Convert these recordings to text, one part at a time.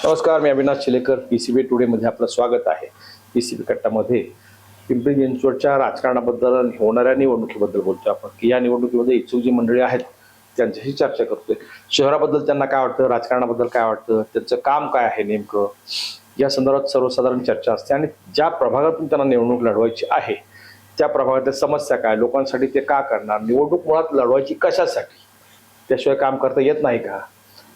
नमस्कार, मी Avinash चिलेकर. PCB today मध्ये आपलं स्वागत आहे. पीसीबी कट्टामध्ये पिंपरी चिंचवडच्या राजकारणाबद्दल, होणाऱ्या निवडणुकीबद्दल बोलतो आपण, की या निवडणुकीमध्ये इच्छुक जी मंडळी आहेत त्यांच्याशी चर्चा करतोय. शहराबद्दल त्यांना काय वाटतं, राजकारणाबद्दल काय वाटतं, त्यांचं काम काय आहे नेमकं, या संदर्भात सर्वसाधारण चर्चा असते. आणि ज्या प्रभागातून त्यांना निवडणूक लढवायची आहे त्या प्रभागातल्या समस्या काय, लोकांसाठी ते का करणार, निवडणूक मुळात लढवायची कशासाठी, त्याशिवाय काम करता येत नाही का,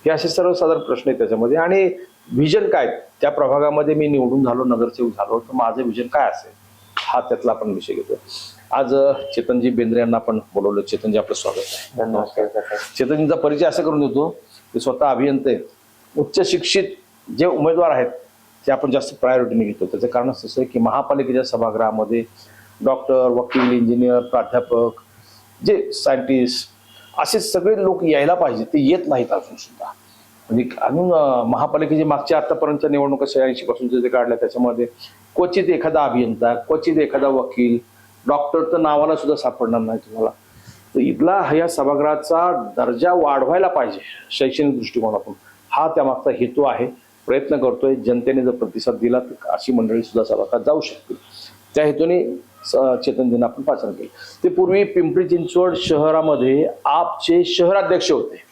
हे असे सर्वसाधारण प्रश्न आहेत त्याच्यामध्ये. आणि व्हिजन काय, त्या प्रभागामध्ये मी निवडून झालो, नगरसेवक झालो, तर माझं व्हिजन काय असेल, हा त्यातला आपण विषय घेतो. आज चेतनजी बेंद्रे यांना आपण बोलवलं. चेतनजी, आपलं स्वागत आहे. धन्यवाद. चेतनजींचा परिचय असं करून देतो की स्वतः अभियंते, उच्च शिक्षित जे उमेदवार आहेत ते आपण जास्त प्रायोरिटीने घेतो. त्याचं कारण असं आहे की महापालिकेच्या सभागृहामध्ये डॉक्टर, वकील, इंजिनियर, प्राध्यापक, जे सायंटिस्ट, असे सगळे लोक यायला पाहिजे, ते येत नाहीत अजून सुद्धा. म्हणजे अजून महापालिकेची मागच्या आतापर्यंतच्या निवडणुका 86 पासून जे काढल्या त्याच्यामध्ये क्वचित एखादा अभियंता, क्वचित एखादा वकील, डॉक्टर तर नावाला सुद्धा सापडणार नाही तुम्हाला. तर इथला या सभागृहाचा दर्जा वाढवायला पाहिजे शैक्षणिक दृष्टिकोनातून, हा त्यामागचा हेतू आहे. प्रयत्न करतोय. जनतेने जर प्रतिसाद दिला तर अशी मंडळी सुद्धा सभागृहात जाऊ शकतील. त्या हेतूने चेतनजींना आपण पाचारण केलं. ते पूर्वी पिंपरी चिंचवड शहरामध्ये आपचे शहराध्यक्ष होते.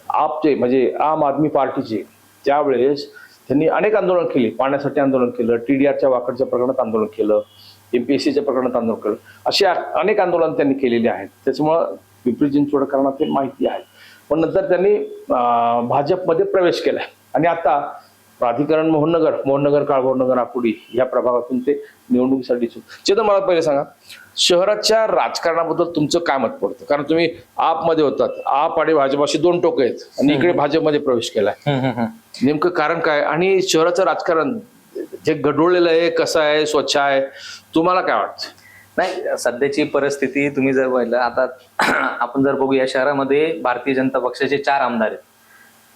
आपचे म्हणजे आम आदमी पार्टीचे. त्यावेळेस त्यांनी अनेक आंदोलन केली. पाण्यासाठी आंदोलन केलं, TDRच्या वाकडच्या प्रकरणात आंदोलन केलं, MPSCच्या प्रकरणात आंदोलन केलं, अशी अनेक आंदोलन त्यांनी केलेली आहेत. त्याच्यामुळं पिंपरी चिंचवडकरांना ते माहिती आहे. पण नंतर त्यांनी भाजपमध्ये प्रवेश केला आणि आता प्राधिकरण मोहननगर, काळभोरनगर, आकुर्डी या प्रभागातून ते निवडणुकीसाठी. चेतन, मला पहिले सांगा, शहराच्या राजकारणाबद्दल तुमचं काय मत पडतं? कारण तुम्ही आपमध्ये होतात, आप आणि भाजप अशी दोन टोकं आहेत आणि इकडे भाजपमध्ये प्रवेश केलाय. नेमकं कारण काय? आणि शहराचं राजकारण जे गढूळलेलं आहे, कसं आहे, स्वच्छ आहे, तुम्हाला काय वाटतं? नाही, सध्याची परिस्थिती तुम्ही जर पाहिलं, आता आपण जर बघू, या शहरामध्ये भारतीय जनता पक्षाचे 4 आमदार आहेत.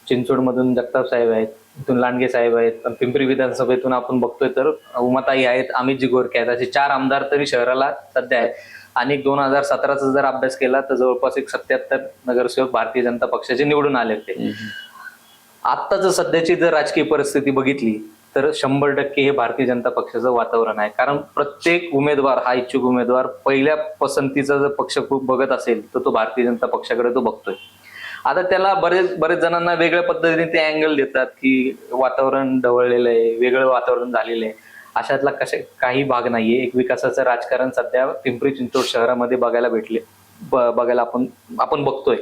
चिंचवडमधून जगताप साहेब आहेत, इथून लांडगे साहेब आहेत, पिंपरी विधानसभेतून आपण बघतोय तर उमाताई आहेत, अमितजी गोरखे आहेत. असे 4 आमदार तरी शहराला सध्या आहेत. आणि 2017चा जर अभ्यास केला तर जवळपास 77 नगरसेवक भारतीय जनता पक्षाचे निवडून आले होते. आता जर सध्याची जर राजकीय परिस्थिती बघितली तर 100% हे भारतीय जनता पक्षाचं वातावरण आहे. कारण प्रत्येक उमेदवार, हा इच्छुक उमेदवार पहिल्या पसंतीचा जर पक्ष खूप बघत असेल तर तो भारतीय जनता पक्षाकडे तो बघतोय. आता त्याला बरेच जणांना वेगळ्या पद्धतीने ते अँगल देतात की वातावरण ढवळलेलं आहे, वेगळं वातावरण झालेलं आहे. अशातला काही भाग नाहीये. एक विकासाचं राजकारण सध्या पिंपरी चिंचवड शहरामध्ये बघायला आपण बघतोय.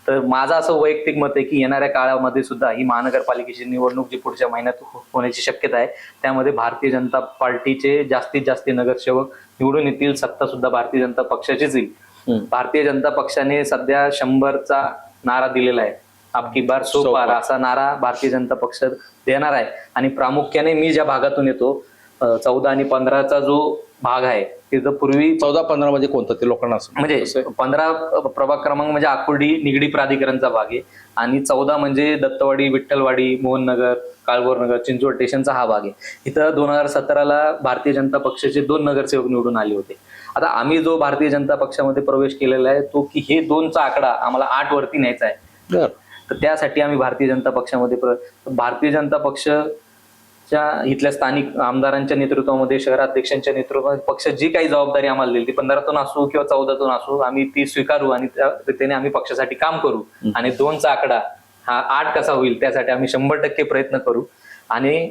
तर माझं असं वैयक्तिक मत आहे की येणाऱ्या काळामध्ये सुद्धा ही महानगरपालिकेची निवडणूक जी पुढच्या महिन्यात होण्याची शक्यता आहे, त्यामध्ये भारतीय जनता पार्टीचे जास्तीत जास्त नगरसेवक निवडून येतील. सत्ता सुद्धा भारतीय जनता पक्षाचीच येईल. भारतीय जनता पक्षाने सध्या 100चा नारा दिलेला आहे. अबकी बार 100 पार असा नारा भारतीय जनता पक्ष देणार आहे. आणि प्रामुख्याने मी ज्या भागातून येतो, 14 आणि 15चा जो भाग आहे, तिथं पूर्वी 14-15 म्हणजे कोणतं ते लोकांना म्हणजे 15 प्रभाग क्रमांक म्हणजे आकुर्डी निगडी प्राधिकरणचा भाग आहे, आणि 14 म्हणजे दत्तवाडी, विठ्ठलवाडी, मोहननगर, काळभोरनगर, चिंचवड स्टेशनचा हा भाग आहे. इथं 2017ला भारतीय जनता पक्षाचे 2 नगरसेवक निवडून आले होते. आता आम्ही जो भारतीय जनता पक्षामध्ये प्रवेश केलेला आहे तो की हे 2चा आकडा आम्हाला 8 वरती न्यायचा आहे. तर त्यासाठी आम्ही भारतीय जनता पक्षामध्ये भारतीय जनता पक्षच्या इथल्या स्थानिक आमदारांच्या नेतृत्वामध्ये, शहराध्यक्षांच्या नेतृत्वामध्ये पक्ष जी काही जबाबदारी आम्हाला दिली ती 15तून असो किंवा 14तून असो, आम्ही ती स्वीकारू आणि त्या रीतीने आम्ही पक्षासाठी काम करू. आणि 2चा आकडा हा 8 कसा होईल त्यासाठी आम्ही 100% प्रयत्न करू. आणि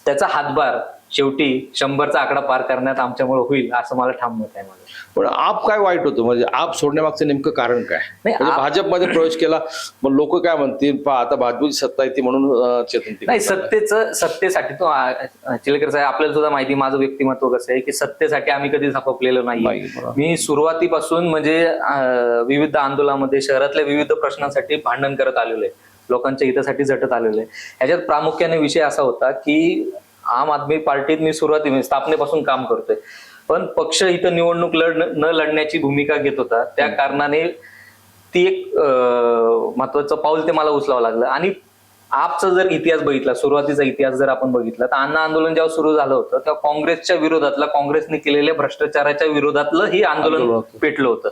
त्याचा हातभार शेवटी 100चा आकडा पार करण्यात आमच्यामुळे होईल असं मला ठाम मत आहे माझं. पण आप काय वाईट होतं, म्हणजे आप सोडण्यामागचं नेमकं कारण काय? म्हणजे भाजपमध्ये प्रवेश केला, मग लोक काय म्हणतील, आता भाजपची सत्ता येते म्हणून चेतन? नाही, सत्तेसाठी तो चिलेकर साहेब, आपल्याला सुद्धा माहिती माझं व्यक्तिमत्व कसं आहे की सत्तेसाठी आम्ही कधी झपापलेलो नाही. मी सुरुवातीपासून म्हणजे विविध आंदोलनामध्ये शहरातल्या विविध प्रश्नांसाठी भांडण करत आलेलो आहे, लोकांच्या हितासाठी झटत आलेलो आहे. ह्याच्यात प्रामुख्याने विषय असा होता की आम आदमी पार्टीत मी स्थापनेपासून काम करतोय, पण पक्ष इथं निवडणूक न लढण्याची भूमिका घेत होता. त्या कारणाने ती एक महत्वाचं पाऊल ते मला उचलावं लागलं. आणि आपचा जर इतिहास बघितला, सुरुवातीचा इतिहास जर आपण बघितला, तर अण्णा आंदोलन जेव्हा सुरू झालं होतं तेव्हा काँग्रेसच्या विरोधातला, काँग्रेसने केलेल्या भ्रष्टाचाराच्या विरोधातलं ही आंदोलन पेटलं होतं.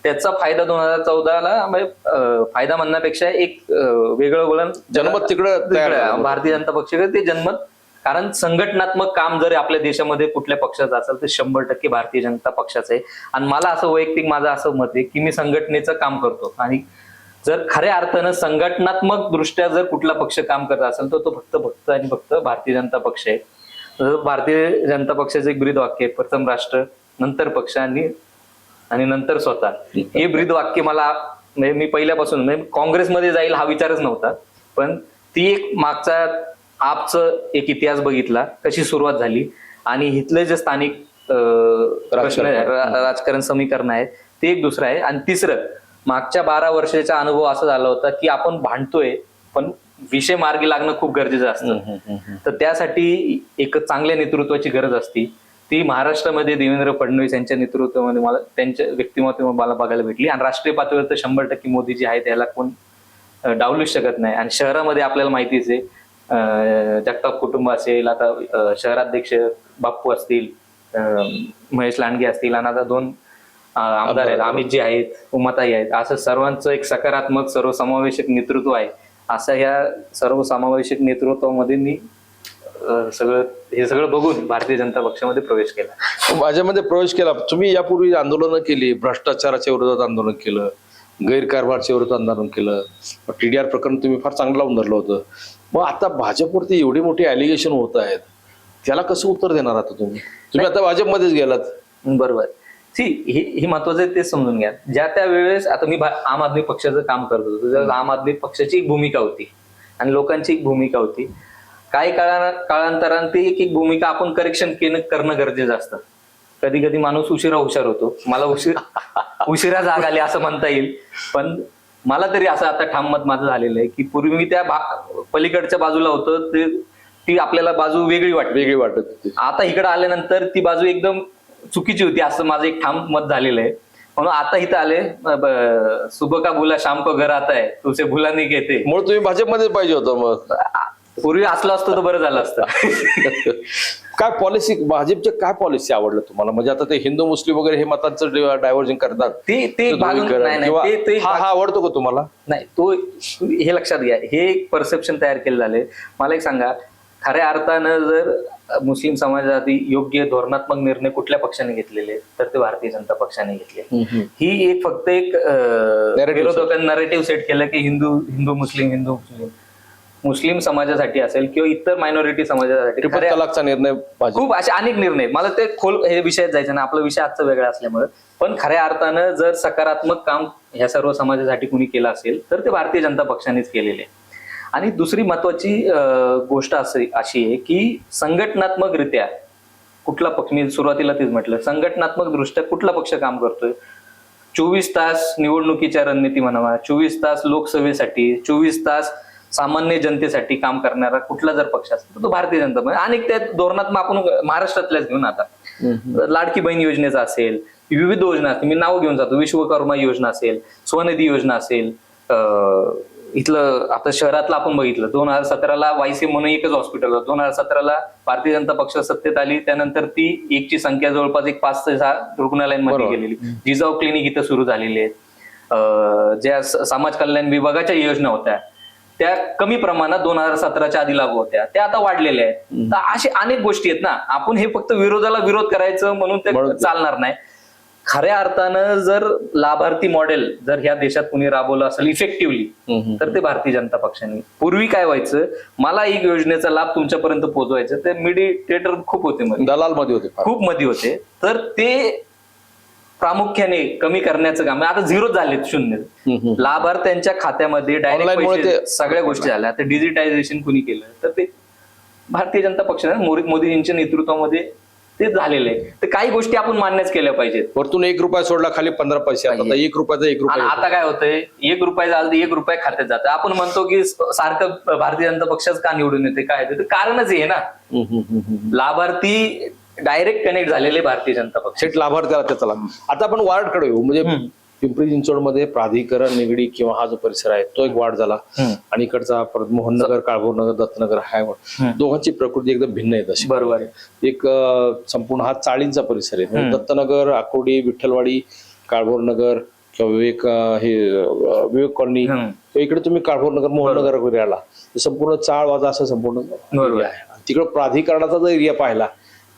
त्याचा फायदा 2014ला म्हणजे फायदा म्हणण्यापेक्षा एक वेगळं वळण जनमत तिकडं तयार झालं. भारतीय जनता पक्षाकडे ते जनमत, कारण संघटनात्मक काम जर आपल्या देशामध्ये कुठल्या पक्षाचं असेल तर 100% भारतीय जनता पक्षाचं आहे. आणि मला असं वैयक्तिक माझं असं मत आहे की मी संघटनेचं काम करतो, आणि जर खऱ्या अर्थानं संघटनात्मक दृष्ट्या जर कुठला पक्ष काम करत असेल तर तो फक्त आणि फक्त भारतीय जनता पक्ष आहे. तर भारतीय जनता पक्षाचं एक ब्रीद वाक्य आहे, प्रथम राष्ट्र, नंतर पक्ष आणि नंतर स्वतः. हे ब्रीद वाक्य मला म्हणजे मी पहिल्यापासून म्हणजे काँग्रेसमध्ये जाईल हा विचारच नव्हता, पण ती एक मागचा आपचं एक इतिहास बघितला, कशी सुरुवात झाली आणि इथले जे स्थानिक प्रश्न राजकारण समीकरण आहे ते एक दुसरं आहे. आणि तिसरं, मागच्या 12 वर्षाचा अनुभव असा झाला होता की आपण भांडतोय पण विषय मार्गी लागणं खूप गरजेचं असतं. तर त्यासाठी एक चांगल्या नेतृत्वाची गरज असती. ती महाराष्ट्रामध्ये देवेंद्र फडणवीस यांच्या नेतृत्वामध्ये मला त्यांच्या व्यक्तिमत्व मला बघायला भेटली. आणि राष्ट्रीय पातळीवर तर 100% मोदी जे आहे त्याला कोण डावलूच शकत नाही. आणि शहरामध्ये आपल्याला माहितीच आहे, जगताप कुटुंब असेल, आता शहराध्यक्ष बाप्पू असतील, महेश लांडगे असतील, आणि आता 2 आमदार आहेत, अमितजी आहेत, उमाताई आहेत, असं सर्वांचं एक सकारात्मक सर्वसमावेशक नेतृत्व आहे. असं ह्या सर्वसमावेशक नेतृत्वामध्ये मी हे सगळं बघून भारतीय जनता पक्षामध्ये प्रवेश केला. भाजपमध्ये प्रवेश केला. तुम्ही यापूर्वी आंदोलनं केली, भ्रष्टाचाराच्या विरोधात आंदोलन केलं, गैरकारभारच्या विरोधात आंदोलन केलं, TDR प्रकरण तुम्ही फार चांगलं लावून धरलं होतं. मग आता भाजपवरती एवढी मोठी ॲलिगेशन होत आहेत, त्याला कसं उत्तर देणार आता तुम्ही आता भाजपमध्येच गेलात? बरोबर. ही महत्वाचं आहे, ते समजून घ्या. ज्या त्या वेळेस आता मी आम आदमी पक्षाचं काम करत होतो, आम आदमी पक्षाची एक भूमिका होती आणि लोकांची एक भूमिका होती. काही काळांतराने ती एक भूमिका आपण करेक्शन करणं गरजेचं असतं. कधी कधी माणूस उशिरा हुशार होतो. मला उशिरा जाग आली असं म्हणता येईल, पण मला तरी असं आता ठाम मत माझं झालेलं आहे की पूर्वी मी त्या पलीकडच्या बाजूला होतं, ती आपल्याला बाजू वेगळी वाटत होती. आता इकडे आल्यानंतर ती बाजू एकदम चुकीची होती असं माझं एक ठाम मत झालेलं आहे. म्हणून आता इथं आले, सुबह का भुला शाम को घर आता है, तुझे भुला नाही घेते. मग तुम्ही भाजपमध्ये पाहिजे होतं. मग पूर्वी असलं असतं तर बरं झालं असतं. काय पॉलिसी, भाजपचे काय पॉलिसी आवडलं तुम्हाला? म्हणजे आता ते हिंदू मुस्लिम वगैरे हे मतांचं डायव्हर्जन करतात, हा आवडतो का तुम्हाला? नाही, तो हे लक्षात घ्या, हे एक परसेप्शन तयार केलं झाले. मला एक सांगा, खऱ्या अर्थानं जर मुस्लिम समाजासाठी योग्य धोरणात्मक निर्णय कुठल्या पक्षाने घेतलेले तर ते भारतीय जनता पक्षाने घेतले. ही एक फक्त एक विरोधकांनी नरेटिव्ह सेट केलं की हिंदू मुस्लिम मुस्लिम समाजासाठी असेल किंवा इतर मायनॉरिटी समाजासाठी तलाकचा निर्णय, खूप असे अनेक निर्णय. मला ते हे विषयात जायचं ना, आपला विषय आजचा वेगळा असल्यामुळे. पण खऱ्या अर्थानं जर सकारात्मक काम ह्या सर्व समाजासाठी कुणी केलं असेल तर ते भारतीय जनता पक्षानेच केलेले. आणि दुसरी महत्वाची गोष्ट अशी आहे की संघटनात्मकरित्या कुठला पक्ष, मी सुरुवातीला तेच म्हटलं, संघटनात्मक दृष्ट्या कुठला पक्ष काम करतोय. 24 तास निवडणुकीच्या रणनीती म्हणावा, 24 तास लोकसभेसाठी, 24 तास सामान्य जनतेसाठी काम करणारा कुठला जर पक्ष असेल तर तो भारतीय जनता पक्ष. अनेक त्या धोरणात्मक आपण महाराष्ट्रातल्याच घेऊन, आता लाडकी बहीण योजनेचा असेल, विविध योजना असतील, मी नाव घेऊन जातो, विश्वकर्मा योजना असेल, स्वनिधी योजना असेल. इथलं आता शहरातलं आपण बघितलं, 2017ला वायसी म्हणून एकच हॉस्पिटल होतं. 2017ला भारतीय जनता पक्ष सत्तेत आली, त्यानंतर ती एकची संख्या जवळपास 5 ते 6 रुग्णालयांमध्ये गेलेली. जिजाऊ क्लिनिक इथं सुरू झालेली आहेत. ज्या समाज कल्याण विभागाच्या योजना होत्या त्या कमी प्रमाणात 2017च्या आधी लागू होत्या, त्या आता वाढलेल्या आहेत. तर अशा अनेक गोष्टी आहेत ना. आपण हे फक्त विरोधाला विरोध करायचं म्हणून ते चालणार नाही. खऱ्या अर्थानं जर लाभार्थी मॉडेल जर ह्या देशात कुणी राबवलं असेल इफेक्टिव्हली तर ते भारतीय जनता पक्षाने. पूर्वी काय व्हायचं, मला एक योजनेचा लाभ तुमच्यापर्यंत पोहोचवायचा, ते मिडिएटर खूप होते, दलाल मध्ये होते, खूप मध्ये होते. तर ते प्रामुख्याने कमी करण्याचं काम आता 0 झाले, 0. लाभार्थ्यांच्या खात्यामध्ये डायरेक्ट सगळ्या गोष्टी झाल्या. आता डिजिटायझेशन कुणी केलं तर ते भारतीय जनता पक्षाने मोदीजींच्या नेतृत्वामध्ये ते झालेलं आहे. तर काही गोष्टी आपण मान्यच केल्या पाहिजेत. वरतून 1 रुपया सोडला, खाली 15 पैसे. आता 1 रुपयाचा 1 रुपया. आता काय होतंय, 1 रुपया झाला तर 1 रुपया खात्यात जातं. आपण म्हणतो की सारखं भारतीय जनता पक्षाच का निवडून येते, काय येते, कारणच आहे ना, लाभार्थी डायरेक्ट कनेक्ट झालेले भारतीय जनता पक्ष. थेट लाभार्थ्याला त्याचा लाभ. आता आपण वार्डकडे येऊ. म्हणजे पिंपरी चिंचवडमध्ये प्राधिकरण, निगडी किंवा हा जो परिसर आहे तो एक वार्ड झाला, आणि इकडचा परत मोहननगर, काळभोरनगर, दत्तनगर हा वार्ड. दोघांची प्रकृती एकदम भिन्न आहे तशी. बरोबर आहे. एक संपूर्ण हा चाळींचा परिसर आहे. दत्तनगर, आकोडी, विठ्ठलवाडी, काळभोरनगर किंवा विवेक कॉलनी हम्म. किंवा इकडे तुम्ही काळभोरनगर मोहननगर वगैरे आला तर संपूर्ण चाळवाजा असं संपूर्ण बरोबर. area आहे. तिकडे प्राधिकरणाचा जर एरिया पाहिला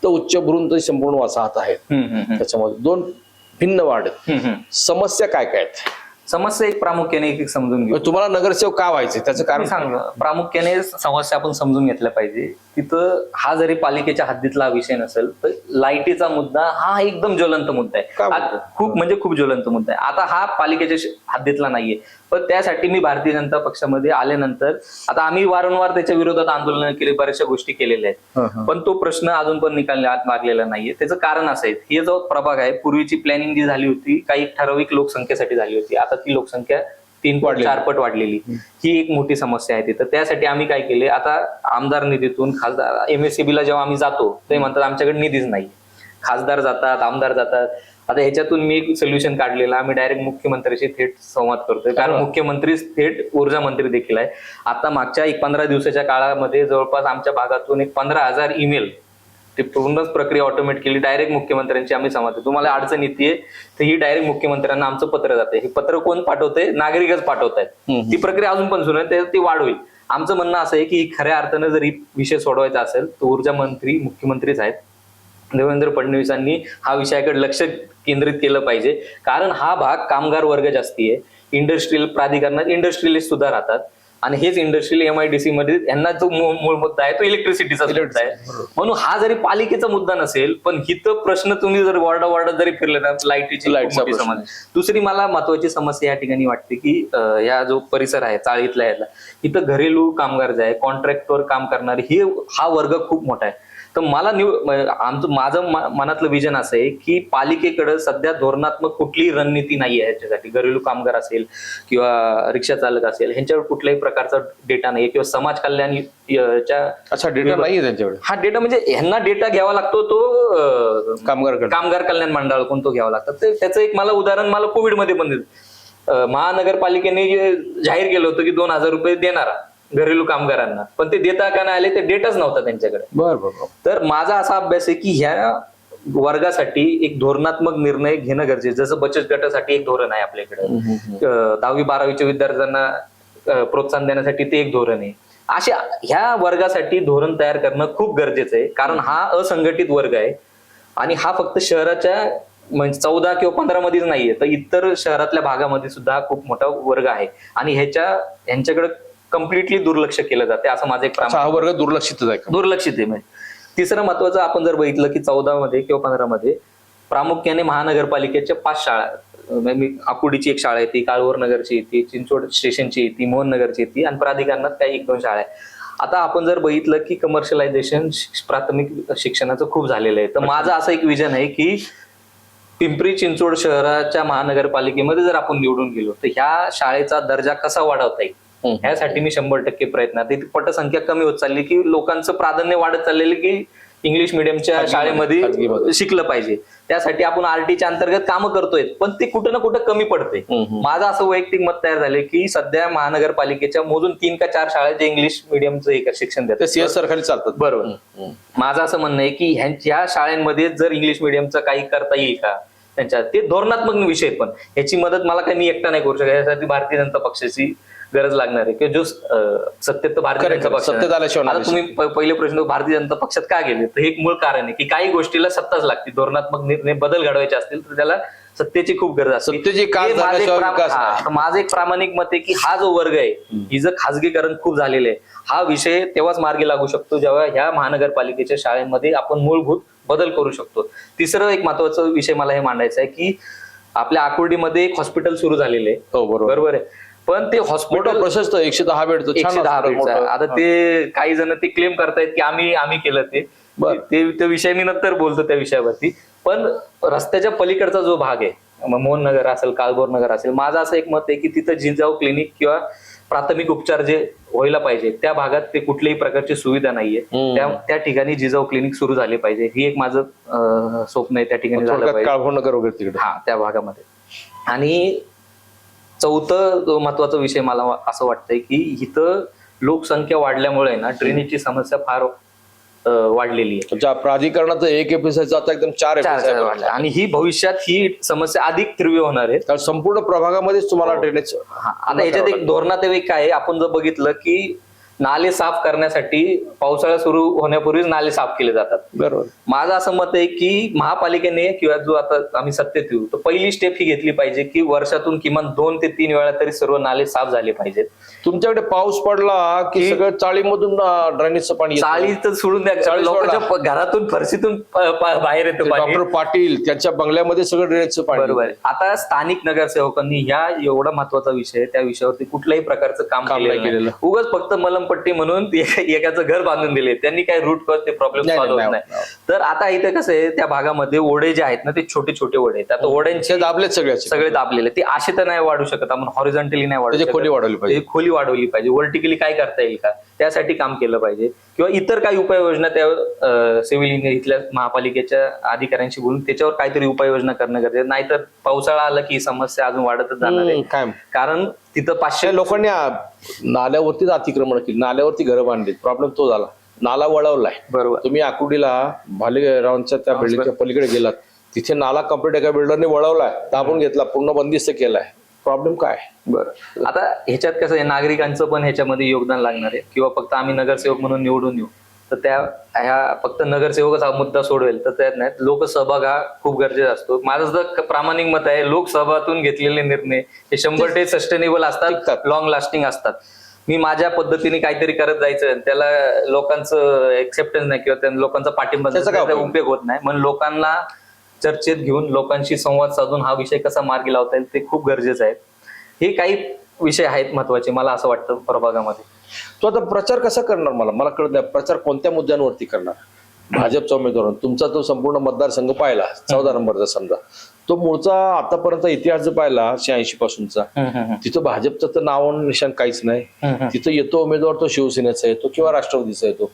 तर उच्चभ्रून संपूर्ण वसाहत आहेत. त्याच्यामध्ये दोन भिन्न वार्ड आहेत. समस्या काय काय आहेत समस्या एक प्रामुख्याने एक समजून घेऊ. तुम्हाला नगरसेवक का व्हायचे त्याचं कारण मी सांगतो प्रामुख्याने समस्या आपण समजून घेतल्या पाहिजे. तिथं हा जरी पालिकेच्या हद्दीतला विषय नसेल तर लाईटीचा मुद्दा हा एकदम ज्वलंत मुद्दा का आहे. मुद्दा? खूप म्हणजे खूप ज्वलंत मुद्दा आहे. आता हा पालिकेच्या हद्दीतला नाहीये, पण त्यासाठी मी भारतीय जनता पक्षामध्ये आल्यानंतर आता आम्ही वारंवार त्याच्या विरोधात आंदोलन केले, बऱ्याचशा गोष्टी केलेल्या आहेत, पण तो प्रश्न अजून पण निकाल लागलेला नाहीये. त्याचं कारण असं आहे, हे जो प्रभाग आहे पूर्वीची प्लॅनिंग जी झाली होती काही ठराविक लोकसंख्येसाठी झाली होती, आता ती लोकसंख्या 3 पट 4 पट वाढलेली. ही एक मोठी समस्या आहे तिथं. त्यासाठी आम्ही काय केले, आता आमदार निधीतून खासदार MSCB ला जेव्हा आम्ही जातो ते म्हणतात आमच्याकडे निधीच नाही. खासदार जातात, आमदार जातात. आता ह्याच्यातून मी एक सोल्युशन काढलेलं, आम्ही डायरेक्ट मुख्यमंत्र्यांशी थेट संवाद करतोय, कारण मुख्यमंत्री थेट ऊर्जा मंत्री देखील आहे. आता मागच्या 15 दिवसाच्या काळामध्ये जवळपास आमच्या भागातून 15,000 ईमेल ते पूर्णच प्रक्रिया ऑटोमेट केली. डायरेक्ट मुख्यमंत्र्यांची आम्ही संवाद, तुम्हाला अडचण येते तर ही डायरेक्ट मुख्यमंत्र्यांना आमचं पत्र जाते. हे पत्र कोण पाठवते, नागरिकच पाठवतायत. ती प्रक्रिया अजून पण सुरू आहे, ती वाढ होईल. आमचं म्हणणं असं आहे की खऱ्या अर्थानं जर ही विषय सोडवायचा असेल तर ऊर्जा मंत्री मुख्यमंत्रीच आहेत. देवेंद्र फडणवीसांनी हा विषयाकडे लक्ष केंद्रित केलं पाहिजे, कारण हा भाग कामगार वर्ग जास्ती आहे. इंडस्ट्रियल प्राधिकरणात इंडस्ट्रियलिस्ट सुद्धा राहतात आणि हेच इंडस्ट्रियल MIDC मध्ये यांना जो मूळ मुद्दा आहे तो इलेक्ट्रिसिटीचा मुद्दा आहे. म्हणून हा जरी पालिकेचा मुद्दा नसेल, पण हिथं प्रश्न तुम्ही जर वॉर्डात जरी फिरले ना, लाईटीची समस्या. दुसरी मला महत्वाची समस्या या ठिकाणी वाटते की या जो परिसर आहे चाळीतला याला, इथं घरेलू कामगार जे आहे, कॉन्ट्रॅक्टवर काम करणारे, हा वर्ग खूप मोठा आहे. तर मला माझं मनातलं विजन असं आहे की पालिकेकडे सध्या धोरणात्मक कुठलीही रणनीती नाही आहे ह्याच्यासाठी. घरेलू कामगार असेल किंवा रिक्षा चालक असेल, ह्यांच्यावर कुठल्याही प्रकारचा डेटा नाही किंवा समाज कल्याण डेटा नाही त्यांच्याकडे. हा डेटा म्हणजे ह्यांना डेटा घ्यावा लागतो तो कामगार कल्याण मंडळाकडून तो घ्यावा लागतो. त्याचं एक मला उदाहरण मला कोविडमध्ये पण महानगरपालिकेने जाहीर केलं होतं की 2,000 रुपये देणारा घरेलू कामगारांना, पण ते देता का नाही आले, ते डेटाच नव्हता त्यांच्याकडे. बरोबर. तर माझा असा अभ्यास आहे की ह्या वर्गासाठी एक धोरणात्मक निर्णय घेणं गरजेचं. जसं बचत गटासाठी एक धोरण आहे आपल्याकडे, 10वी-12वीच्या विद्यार्थ्यांना प्रोत्साहन देण्यासाठी ते एक धोरण आहे. अशा ह्या वर्गासाठी धोरण तयार करणं खूप गरजेचं आहे, कारण हा असंघटित वर्ग आहे आणि हा फक्त शहराच्या म्हणजे 14 किंवा 15 मध्येच नाहीये, तर इतर शहरातल्या भागामध्ये सुद्धा खूप मोठा वर्ग आहे आणि ह्यांच्याकडे कम्प्लिटली दुर्लक्ष केलं जाते, असं माझं एक हा वर्ग दुर्लक्षित आहे. म्हणजे तिसरं महत्वाचं आपण जर बघितलं की 14 मध्ये किंवा 15 मध्ये प्रामुख्याने महानगरपालिकेच्या 5 शाळा, आकुर्डीची एक शाळा येते, काळभोर नगरची येते, चिंचवड स्टेशनची येते, मोहन नगरची येते आणि प्राधिकरणात काही 1-2 शाळा आहे. आता आपण जर बघितलं की कमर्शियलायझेशन प्राथमिक शिक्षणाचं खूप झालेलं आहे, तर माझं असं एक विजन आहे की पिंपरी चिंचवड शहराच्या महानगरपालिकेमध्ये जर आपण निवडून गेलो तर ह्या शाळेचा दर्जा कसा वाढवता येईल ह्यासाठी मी 100% प्रयत्न. पटसंख्या कमी होत चालली की लोकांचं प्राधान्य वाढत चाललेलं की इंग्लिश मिडियमच्या शाळेमध्ये शिकलं पाहिजे. त्यासाठी आपण RTच्या अंतर्गत कामं करतोय, पण ते कुठं ना कुठं कमी पडते. माझं असं वैयक्तिक मत तयार झाले की सध्या महानगरपालिकेच्या मोजून 3 का 4 शाळा जे इंग्लिश मिडियमचं शिक्षण देतात CS सरकारी चालतात. बरोबर. माझं असं म्हणणं आहे की ह्या शाळांमध्ये जर इंग्लिश मिडियमचं काही करता येईल का, त्यांच्या ते धोरणात्मक विषय, पण ह्याची मदत मला काही मी एकटा नाही करू शकत. यासाठी भारतीय जनता पक्षाची गरज लागणार आहे की जो सत्तेत भारतीय जनता पक्ष. आता तुम्ही पहिले प्रश्न भारतीय जनता पक्षात का गेले, तर हे एक मूळ कारण आहे की काही गोष्टीला सत्ताच लागते. धोरणात्मक निर्णय बदल घडवायचे असतील तर त्याला सत्तेची खूप गरज असते. माझं एक प्रामाणिक मत आहे की हा जो वर्ग आहे, हिचं खासगीकरण खूप झालेलं आहे. हा विषय तेव्हाच मार्गी लागू शकतो जेव्हा ह्या महानगरपालिकेच्या शाळेमध्ये आपण मूलभूत बदल करू शकतो. तिसरं एक महत्वाचा विषय मला हे मांडायचा आहे की आपल्या आकुर्डीमध्ये एक हॉस्पिटल सुरू झालेलं आहे. बरोबर आहे, पण ते हॉस्पिटल प्रशस्त 110 बेडचं 110 बेडचं. आता ते काही जण ते क्लेम करतायत की आम्ही केलं ते विषय मी नंतर बोलतो त्या विषयावरती. पण रस्त्याच्या पलीकडचा जो भाग आहे, मोहन नगर असेल, काळभोर नगर असेल, माझं असं एक मत आहे की तिथं जिजाऊ क्लिनिक किंवा प्राथमिक उपचार जे व्हायला पाहिजे त्या भागात ते कुठल्याही प्रकारची सुविधा नाहीये. त्या ठिकाणी जिजाऊ क्लिनिक सुरू झाले पाहिजे. ही एक माझं स्वप्न आहे, त्या ठिकाणी झालं पाहिजे. काळभोर नगर वगैरे तिकडे, हा त्या भागामध्ये. आणि चौथं महत्वाचा विषय मला असं वाटतंय की इथं लोकसंख्या वाढल्यामुळे ना ड्रेनेजची समस्या फार वाढलेली आहे. ज्या प्राधिकरणाचं एक एफएसआयचं आता एकदम 4 एफएसआय वाढल्या आणि ही भविष्यात ही समस्या अधिक तीव्र होणार आहे. कारण संपूर्ण प्रभागामध्येच तुम्हाला ड्रेनेज. आता याच्यात एक धोरणात एक काय आहे, आपण जर बघितलं की नाले साफ करण्यासाठी पावसाळा सुरू होण्यापूर्वीच नाले साफ केले जातात. बरोबर. माझं असं मत आहे की महापालिकेने किंवा जो आता आम्ही सत्तेत येऊ तर पहिली स्टेप ही घेतली पाहिजे की वर्षातून किमान 2 ते 3 वेळा तरी सर्व नाले साफ झाले पाहिजेत. तुमच्याकडे पाऊस पडला की सगळं चाळीमधून ड्रेनेजचं पाणी येतं. चाळी तर सोडून द्या, चाळी लोकांच्या घरातून फरशीतून बाहेर येतं पाणी. डॉक्टर पाटील त्यांच्या बंगल्यामध्ये सगळं ड्रेनेजचं पाणी. बरोबर आहे. आता स्थानिक नगरसेवकांनी ह्या एवढा महत्वाचा विषय आहे, त्या विषयावरती कुठल्याही प्रकारचं काम नाही केलेलं. उगाच फक्त मलमपट्टी म्हणून एकाचं घर बांधून दिले, त्यांनी काय रूट कॉज ते प्रॉब्लेम सॉल्व्ह होत नाही. तर आता इथे कसं आहे, त्या भागामध्ये ओढे जे आहेत ना ते छोटे छोटे ओढे आहेत. आता ओढ्यांचे दाबलेत सगळे दाबलेले, ते असे तर नाही वाढू शकत आपण, हॉरिझॉन्टली नाही वाढू शकत. खोली वाढवली पाहिजे. खोली वाढवली पाहिजे. वर्टिकली काय करता येईल का त्यासाठी काम केलं पाहिजे, किंवा इतर काही उपाययोजना त्या सिव्हिल इंजिनियर इथल्या महापालिकेच्या अधिकाऱ्यांशी बोलून त्याच्यावर काहीतरी उपाययोजना करणं गरजेचं. नाहीतर पावसाळा आला की समस्या अजून वाढतच जाणार आहे. कारण तिथं 500 लोकांनी नाल्यावरतीच अतिक्रमण केली, नाल्यावरती घरं बांधली. प्रॉब्लेम तो झाला, नाला वळवलाय. बरोबर. तुम्ही आकुर्डीला भालेरावांच्या त्या बिल्डिंगच्या पलीकडे गेलात, तिथे नाला कम्प्लीट एका बिल्डरने वळवलाय, दाबून घेतला, पूर्ण बंदिस्त केलाय. प्रॉब्लेम काय? बरं, आता ह्याच्यात कसं आहे, नागरिकांचं पण ह्याच्यामध्ये योगदान लागणार आहे. किंवा फक्त आम्ही नगरसेवक म्हणून निवडून येऊ तर ह्या फक्त नगरसेवकच हा मुद्दा सोडवेल तर त्यात नाही, लोकसहभाग हा खूप गरजेचा असतो. माझं तर प्रामाणिक मत आहे, लोकसहभागातून घेतलेले निर्णय हे 100% सस्टेनेबल असतात, लॉंग लास्टिंग असतात. मी माझ्या पद्धतीने काहीतरी करत जायचं, त्याला लोकांचं एक्सेप्टन्स नाही किंवा लोकांचा पाठिंबा उपयोग होत नाही. म्हणून लोकांना चर्चेत घेऊन लोकांशी संवाद साधून हा विषय कसा मार्गी लावता येईल ते खूप गरजेचं आहे. हे काही विषय आहेत महत्वाचे मला असं वाटतं प्रभागामध्ये. तो आता प्रचार कसा करणार मला कळत नाही. प्रचार कोणत्या मुद्द्यांवरती करणार? भाजपचा उमेदवार, तुमचा तो संपूर्ण मतदारसंघ पाहिला 14 नंबरचा समजा, तो मूळचा आतापर्यंत इतिहास जर पाहिला 86 पासूनचा, तिथं भाजपचं तर नाव निशाण काहीच नाही. तिथं येतो उमेदवार तो शिवसेनेचा येतो किंवा राष्ट्रवादीचा येतो.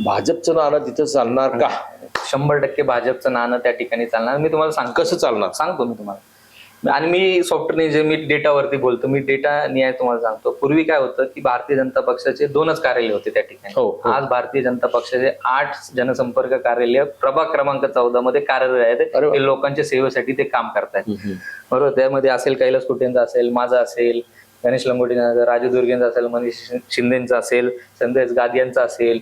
भाजपचं नाणं तिथं चालणार का? 100% भाजपचं नाणं त्या ठिकाणी चालणार. मी तुम्हाला सांगतो कसं चालणार, सांगतो मी तुम्हाला. आणि मी सॉफ्टवेअर जे मी डेटावरती बोलतो, मी डेटा न्याय तुम्हाला सांगतो. पूर्वी काय होतं की भारतीय जनता पक्षाचे 2च कार्यालय होते त्या ठिकाणी. आज भारतीय जनता पक्षाचे 8 जनसंपर्क कार्यालय प्रभाग क्रमांक 14 मध्ये कार्यरत आहेत. ते लोकांच्या सेवेसाठी ते काम करतायत. बरोबर. त्यामध्ये असेल कैलास कुटेंचा असेल, माझा असेल, गणेश लंगोटीचा, राजू दुर्गेंचा असेल, मनीष शिंदेचा असेल, संदेश गादियांचा असेल,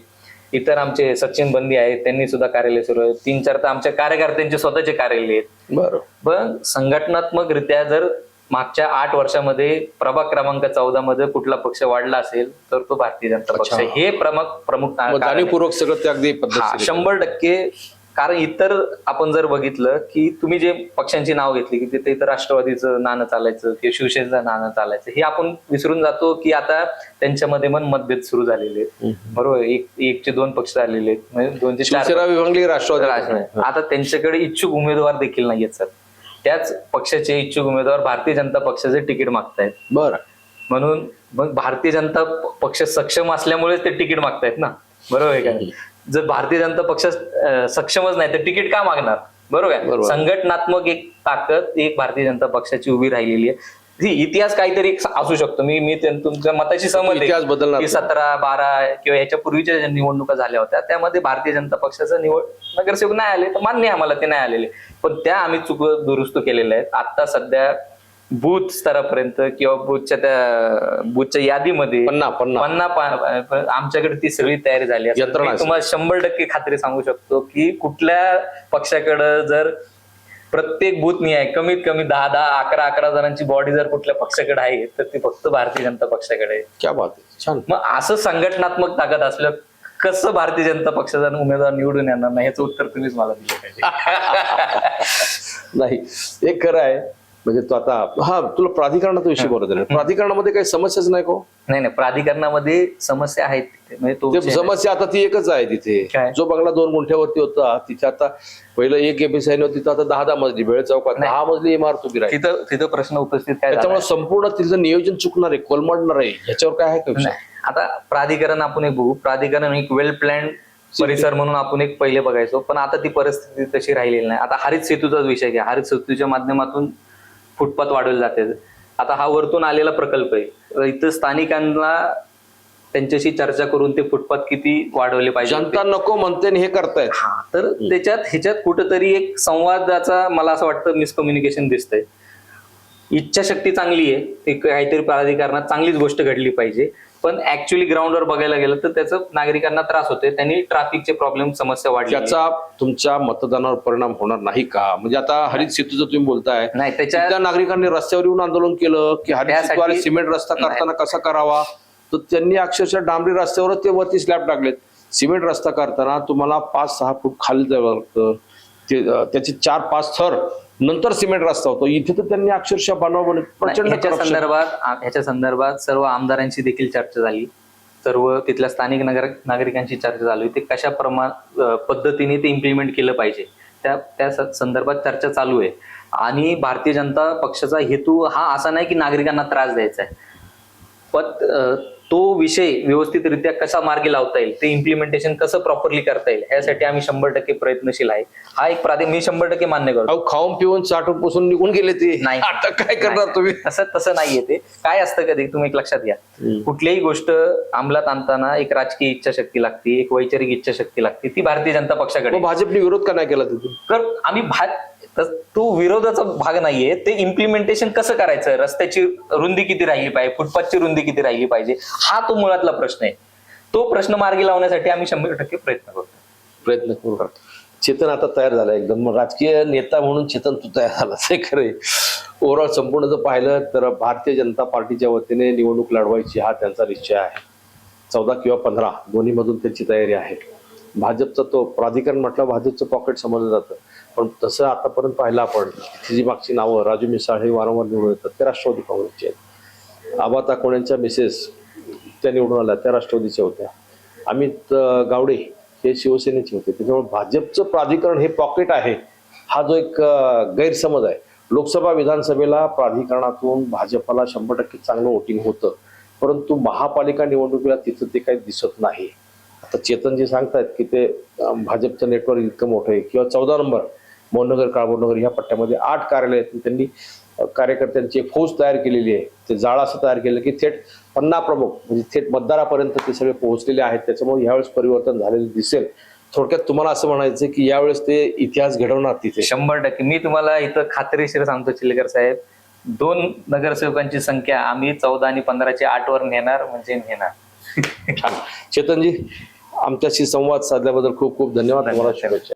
इतर आमचे सचिन बंदी आहेत, त्यांनी सुद्धा कार्यालय सुरू आहे. 3-4 तर आमच्या कार्यकर्त्यांचे स्वतःचे कार्यालय आहेत. बरोबर. पण संघटनात्मकरित्या जर मागच्या 8 वर्षामध्ये प्रभाग क्रमांक 14 मध्ये कुठला पक्ष वाढला असेल तर तो भारतीय जनता पक्ष. हे प्रमुख जाणीवपूर्वक सगळं ते अगदी 100%. कारण इतर आपण जर बघितलं की तुम्ही जे पक्षांची नाव घेतली की तिथे इतर राष्ट्रवादीचं नाणं चालायचं किंवा शिवसेनेचं नाणं चालायचं, हे आपण विसरून जातो की आता त्यांच्यामध्ये पण मतभेद सुरू झालेले आहेत. बरोबर. 1चे 2 पक्ष झालेले आहेत, म्हणजे 2चे 4 विभागली राष्ट्रवादी. आता त्यांच्याकडे इच्छुक उमेदवार देखील नाहीयेत सर. त्याच पक्षाचे इच्छुक उमेदवार भारतीय जनता पक्षाचे तिकीट मागतायत. बरं. म्हणून मग भारतीय जनता पक्ष सक्षम असल्यामुळेच ते तिकीट मागतायत ना. बरोबर आहे का? जर भारतीय जनता पक्ष सक्षमच नाही तर तिकीट का मागणार? बरोबर आहे. संघटनात्मक एक ताकद एक भारतीय जनता पक्षाची उभी राहिलेली आहे. इतिहास काहीतरी असू शकतो. मी तुमच्या मताशी सहमत आहे की 17, 12 किंवा याच्या पूर्वीच्या ज्या निवडणुका झाल्या होत्या त्यामध्ये भारतीय जनता पक्षाचा नगरसेवक नाही आले तर मान्य आहे आम्हाला, ते नाही आलेले. पण त्या आम्ही चूक दुरुस्त केलेल्या आहेत. आता सध्या बूथ स्तरापर्यंत किंवा बूथच्या यादीमध्ये आमच्याकडे ती सगळी तयारी झाली आहे. तुम्हाला 100% खात्री सांगू शकतो की कुठल्या पक्षाकडे जर प्रत्येक बूथ आहे कमीत कमी 10-10, 11-11 जणांची बॉडी जर कुठल्या पक्षाकडे आहे तर ती फक्त भारतीय जनता पक्षाकडे आहे. क्या बात आहे. छान. मग असं संघटनात्मक ताकद असलं कसं भारतीय जनता पक्षाचा उमेदवार निवडून येणार नाही, याचं उत्तर तुम्हीच मला दिलं पाहिजे. नाही, एक खरं आहे. म्हणजे तो आता तुला प्राधिकरणाचा विषय बोलत आहे. प्राधिकरणामध्ये काही समस्याच नाही को? नाही, प्राधिकरणामध्ये समस्या आहेत. म्हणजे समस्या आता ती एकच आहे तिथे. जो बंगला 2 गुंठ्यावरती होता तिथे आता पहिलं 1 एफएसआय नव्हती, तिथं आता 10 मजली बेळ चौकात 10 मजली इमारत उभी राहील. तिथं प्रश्न उपस्थित काय त्याच्यामुळे संपूर्ण तिचं नियोजन चुकणार आहे, कोलमडणार आहे. याच्यावर काय आहे का? आता प्राधिकरण आपण एक बघू. प्राधिकरण एक वेल प्लॅन परिसर म्हणून आपण एक पहिले बघायचो, पण आता ती परिस्थिती तशी राहिलेली नाही. आता हरित सेतूचाच विषय घ्या. हरित सेतूच्या माध्यमातून फुटपाथ वाढवले जाते. आता हा वरतून आलेला प्रकल्प आहे. इथं स्थानिकांना त्यांच्याशी चर्चा करून ते फुटपाथ किती वाढवले पाहिजे. जनता नको म्हणते आणि हे करतायत. तर ह्याच्यात कुठंतरी एक संवादाचा मला असं वाटतं मिसकम्युनिकेशन दिसतंय. इच्छाशक्ती चांगली आहे, एक काहीतरी प्राधिकरणात चांगलीच गोष्ट घडली पाहिजे, पण ऍक्च्युअली ग्राउंडवर बघायला गेलं तर त्याचं नागरिकांना त्रास होतोय. त्यांनी ट्रॅफिकचे प्रॉब्लेम समस्या वाढली. त्याचा तुमच्या मतदानावर परिणाम होणार नाही का? म्हणजे आता हरित सेतूचं तुम्ही बोलताय, नाही त्याच्या त्या नागरिकांनी रस्त्यावर येऊन आंदोलन केलं की हरित त्यासाठी- सेतूद्वारे सिमेंट रस्ता करताना कसा करावा, तर त्यांनी अक्षरशः डांबरी रस्त्यावर ते वरती स्लॅब टाकलेत. सिमेंट रस्ता करताना तुम्हाला 5-6 फूट खाली जावं लागतं, त्याचे 4-5 थर नंतर सिमेंट रस्ता होतो. इथे तर त्यांनी अक्षरशः बनवा प्रचंड corruption. ह्याच्या संदर्भात सर्व आमदारांची देखील चर्चा झाली, सर्व तिथल्या स्थानिक नागरिकांची चर्चा झाली. ते कशा पद्धतीने ते इम्प्लिमेंट केलं पाहिजे त्या संदर्भात चर्चा चालू आहे. आणि भारतीय जनता पक्षाचा हेतू हा असा नाही की नागरिकांना त्रास द्यायचा आहे, पण तो विषय व्यवस्थितरित्या कसा मार्गी लावता येईल, ते इम्प्लिमेंटेशन कसं प्रॉपरली करता येईल यासाठी आम्ही 100% प्रयत्नशील आहे. हा एक मी 100% मान्य करतो. अहो, खाऊन पिऊन चाटून पुसून निघून गेले ते, नाही. आता काय करणार तुम्ही? तसं नाहीये. ते काय असतं कधी तुम्ही एक लक्षात घ्या, कुठलीही गोष्ट अंमलात आणताना एक राजकीय इच्छाशक्ती लागते, एक वैचारिक इच्छाशक्ती लागते. ती भारतीय जनता पक्षाकडे. मग भाजपने विरोध का नाही केला तिथे? तर आम्ही तो विरोधाचा भाग नाहीये, ते इम्प्लिमेंटेशन कसं करायचं, रस्त्याची रुंदी किती राहिली पाहिजे, फुटपाथची रुंदी किती राहिली पाहिजे, हा तो मुळातला प्रश्न आहे. तो प्रश्न मार्गी लावण्यासाठी आम्ही 100% प्रयत्न करू. चेतन आता तयार झाला एकदम. मग राजकीय नेता म्हणून चेतन तू तयार झाला, हे खरंय. ओव्हरऑल संपूर्ण जर पाहिलं तर भारतीय जनता पार्टीच्या वतीने निवडणूक लढवायची हा त्यांचा निश्चय आहे. 14 किंवा 15 दोन्ही मधून त्यांची तयारी आहे. भाजपचा तो प्राधिकरण म्हटलं भाजपचं पॉकेट समजलं जातं, पण तसं आतापर्यंत पाहिलं आपण, जी मागची नावं राजू मिसाळ हे वारंवार निवडून येतात, ते राष्ट्रवादी काँग्रेसचे आहेत. आबा ताकोण्यांच्या मिसेस त्या निवडून आल्या, त्या राष्ट्रवादीच्या होत्या. अमित गावडे हे शिवसेनेचे होते. त्याच्यामुळे भाजपचं प्राधिकरण हे पॉकेट आहे, हा जो एक गैरसमज आहे. लोकसभा विधानसभेला प्राधिकरणातून भाजपला 100% चांगलं वोटिंग होतं, परंतु महापालिका निवडणुकीला तिथं ते काही दिसत नाही. आता चेतनजी सांगतायत की ते भाजपचं नेटवर्क इतकं मोठं आहे, किंवा 14 नंबर मोहननगर काळभोरनगर ह्या पट्ट्यामध्ये 8 कार्यालय आहेत. त्यांनी कार्यकर्त्यांची एक फौज तयार केलेली आहे. ते जाळं असं तयार केलं की थेट 50 प्रमुख म्हणजे थेट मतदारापर्यंत ते सगळे पोहोचलेले आहेत. त्याच्यामुळे यावेळेस परिवर्तन झालेलं दिसेल. थोडक्यात तुम्हाला असं म्हणायचं की यावेळेस ते इतिहास घडवणार तिथे 100%. मी तुम्हाला इथं खात्रीशीर सांगतो चिल्लेकर साहेब, 2 नगरसेवकांची संख्या आम्ही 14 आणि 15ची 8 वर नेणार म्हणजे नेणार. चेतनजी, आमच्याशी संवाद साधल्याबद्दल खूप खूप धन्यवाद. तुम्हाला शुभेच्छा.